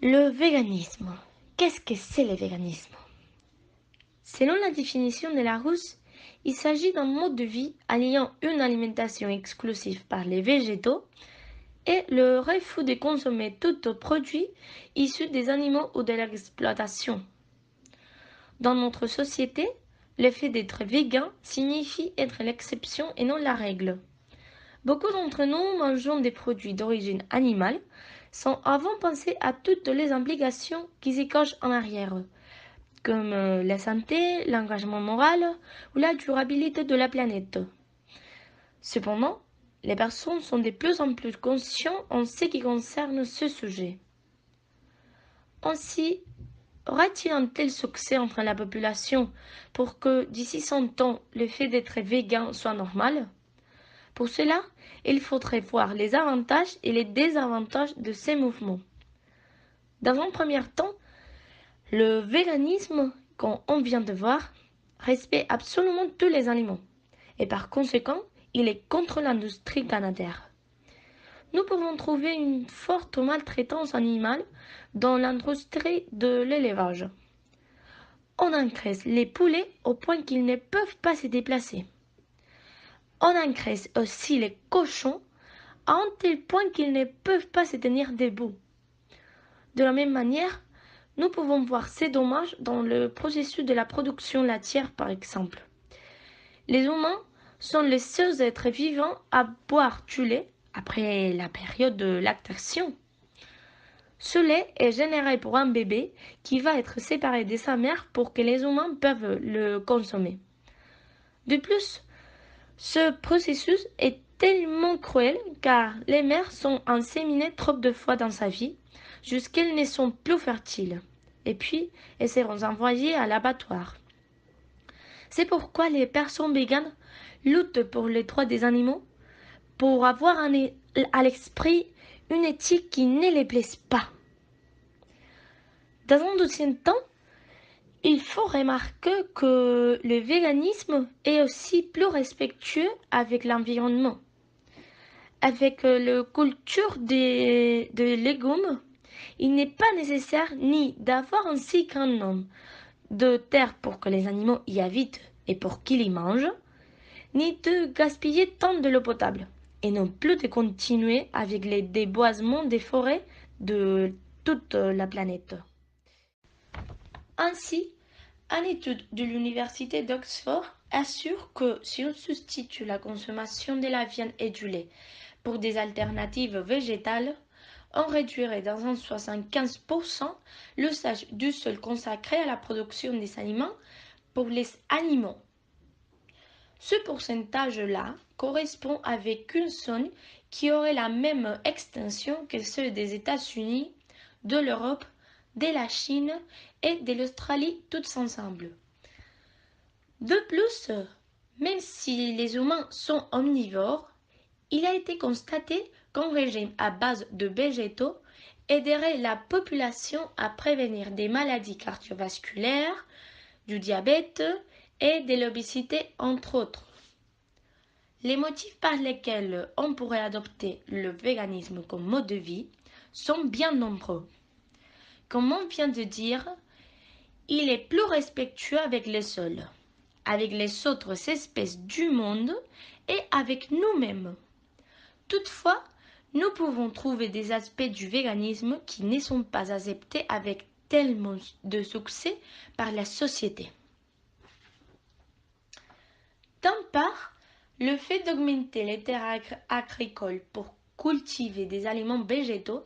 Le véganisme. Qu'est-ce que c'est le véganisme? Selon la définition de Larousse, il s'agit d'un mode de vie alliant une alimentation exclusive par les végétaux et le refus de consommer tout produit issu des animaux ou de l'exploitation. Dans notre société, le fait d'être végan signifie être l'exception et non la règle. Beaucoup d'entre nous mangeons des produits d'origine animale sans avoir pensé à toutes les implications qui s'y cachent en arrière, comme la santé, l'engagement moral ou la durabilité de la planète. Cependant, les personnes sont de plus en plus conscientes en ce qui concerne ce sujet. Ainsi, aura-t-il un tel succès entre la population pour que d'ici 100 ans, le fait d'être végan soit normal? Pour cela, il faudrait voir les avantages et les désavantages de ces mouvements. Dans un premier temps, le véganisme, comme on vient de voir, respecte absolument tous les aliments et par conséquent, il est contre l'industrie canadienne. Nous pouvons trouver une forte maltraitance animale dans l'industrie de l'élevage. On engraisse les poulets au point qu'ils ne peuvent pas se déplacer. On engraisse aussi les cochons à un tel point qu'ils ne peuvent pas se tenir debout. De la même manière, nous pouvons voir ces dommages dans le processus de la production laitière par exemple. Les humains sont les seuls êtres vivants à boire du lait après la période de lactation. Ce lait est généré pour un bébé qui va être séparé de sa mère pour que les humains peuvent le consommer. De plus, ce processus est tellement cruel car les mères sont inséminées trop de fois dans sa vie jusqu'elles ne sont plus fertiles et puis elles seront envoyées à l'abattoir. C'est pourquoi les personnes véganes luttent pour les droits des animaux, pour avoir à l'esprit une éthique qui ne les blesse pas. Dans un deuxième temps, il faut remarquer que le véganisme est aussi plus respectueux avec l'environnement. Avec la culture des légumes, il n'est pas nécessaire ni d'avoir un si grand nombre de terres pour que les animaux y habitent et pour qu'ils y mangent, ni de gaspiller tant de l'eau potable, et non plus de continuer avec les déboisements des forêts de toute la planète. Ainsi, une étude de l'université d'Oxford assure que si on substitue la consommation de la viande et du lait pour des alternatives végétales, on réduirait dans un 75% l'usage du sol consacré à la production des aliments pour les animaux. Ce pourcentage-là correspond avec une zone qui aurait la même extension que ceux des États-Unis, de l'Europe, de la Chine et de l'Australie toutes ensemble. De plus, même si les humains sont omnivores, il a été constaté qu'un régime à base de végétaux aiderait la population à prévenir des maladies cardiovasculaires, du diabète et de l'obésité entre autres. Les motifs par lesquels on pourrait adopter le véganisme comme mode de vie sont bien nombreux. Comme on vient de dire, il est plus respectueux avec les sols, avec les autres espèces du monde et avec nous-mêmes. Toutefois, nous pouvons trouver des aspects du véganisme qui ne sont pas acceptés avec tellement de succès par la société. D'une part, le fait d'augmenter les terres agricoles pour cultiver des aliments végétaux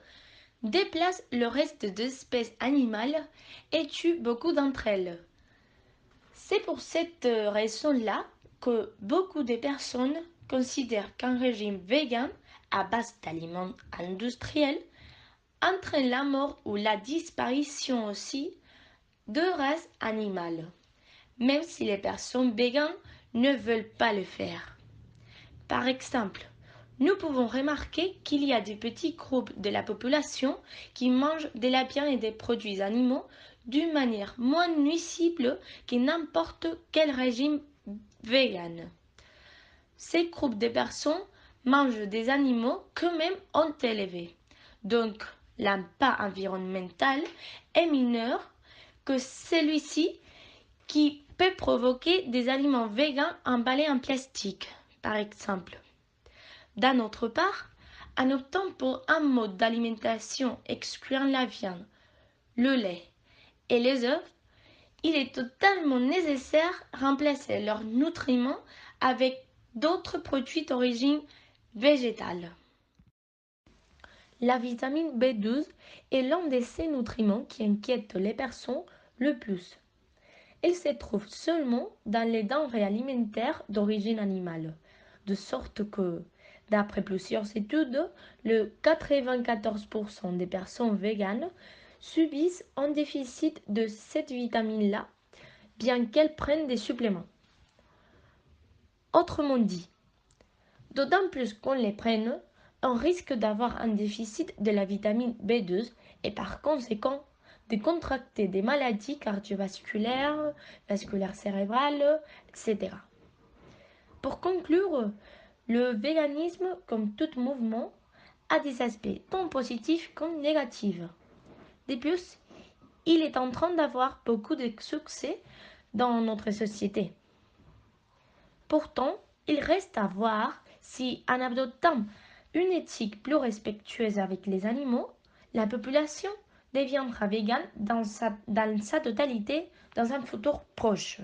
déplace le reste d'espèces animales et tue beaucoup d'entre elles. C'est pour cette raison-là que beaucoup de personnes considèrent qu'un régime vegan à base d'aliments industriels entraîne la mort ou la disparition aussi de races animales, même si les personnes véganes ne veulent pas le faire. Par exemple, nous pouvons remarquer qu'il y a des petits groupes de la population qui mangent de la viande et des produits animaux d'une manière moins nuisible que n'importe quel régime vegan. Ces groupes de personnes mangent des animaux qu'eux-mêmes ont élevés. Donc, l'impact environnemental est mineur que celui-ci qui peut provoquer des aliments végans emballés en plastique, par exemple. D'un autre part, en optant pour un mode d'alimentation excluant la viande, le lait et les œufs, il est totalement nécessaire de remplacer leurs nutriments avec d'autres produits d'origine végétale. La vitamine B12 est l'un de ces nutriments qui inquiètent les personnes le plus. Elle se trouve seulement dans les denrées alimentaires d'origine animale, de sorte que, d'après plusieurs études, le 94% des personnes véganes subissent un déficit de cette vitamine-là, bien qu'elles prennent des suppléments. Autrement dit, d'autant plus qu'on les prenne, on risque d'avoir un déficit de la vitamine B12 et par conséquent de contracter des maladies cardiovasculaires, vasculaires cérébrales, etc. Pour conclure, le véganisme, comme tout mouvement, a des aspects tant positifs que négatifs. De plus, il est en train d'avoir beaucoup de succès dans notre société. Pourtant, il reste à voir si, en adoptant une éthique plus respectueuse avec les animaux, la population deviendra végane dans sa totalité dans un futur proche.